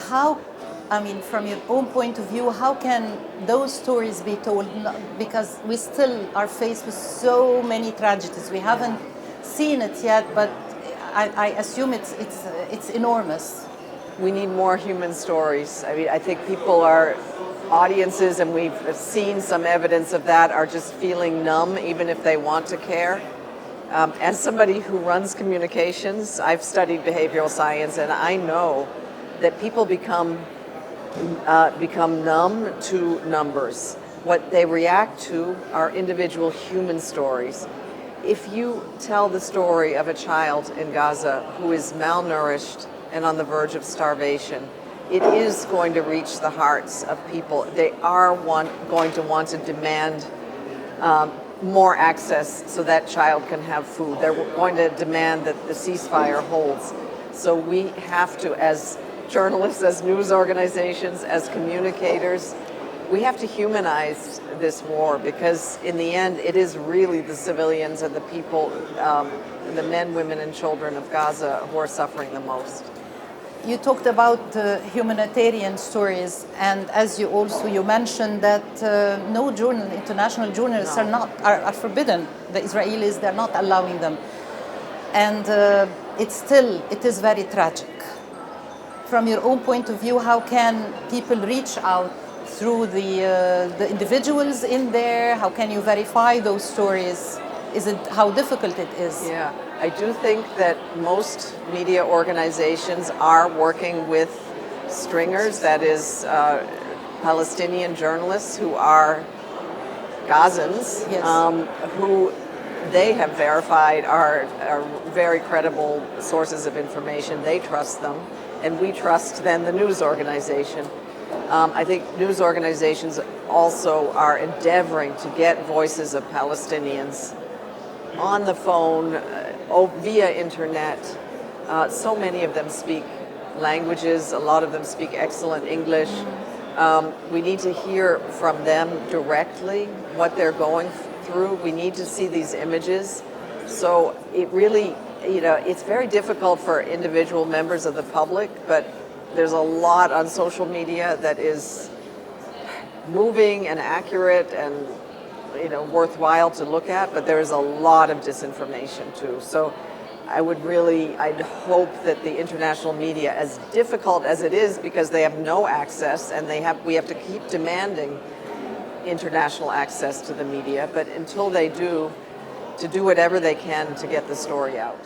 how, I mean, from your own point of view, how can those stories be told? Because we still are faced with so many tragedies. We haven't seen it yet, but I assume it's enormous. We need more human stories. I mean, I think audiences, and we've seen some evidence of that, are just feeling numb, even if they want to care. As somebody who runs communications, I've studied behavioral science, and I know that people become numb to numbers. What they react to are individual human stories. If you tell the story of a child in Gaza who is malnourished and on the verge of starvation, it is going to reach the hearts of people. They are going to want to demand more access so that child can have food. They're going to demand that the ceasefire holds. So we have to, as journalists, as news organizations, as communicators, we have to humanize this war, because in the end it is really the civilians and the people, the men, women and children of Gaza who are suffering the most. You talked about humanitarian stories, and as you mentioned that no international journalists are forbidden. The Israelis, they're not allowing them, and it is very tragic. From your own point of view, how can people reach out through the individuals in there? How can you verify those stories? How difficult it is? Yeah, I do think that most media organizations are working with stringers, that is Palestinian journalists who are Gazans, yes. Who they have verified are very credible sources of information. They trust them, and we trust then the news organization. I think news organizations also are endeavoring to get voices of Palestinians on the phone, via internet. So many of them speak languages. A lot of them speak excellent English. We need to hear from them directly what they're going through. We need to see these images. So it really, it's very difficult for individual members of the public, but there's a lot on social media that is moving and accurate and worthwhile to look at, but there is a lot of disinformation too. So I'd hope that the international media, as difficult as it is because they have no access, and we have to keep demanding international access to the media, but until they do, to do whatever they can to get the story out.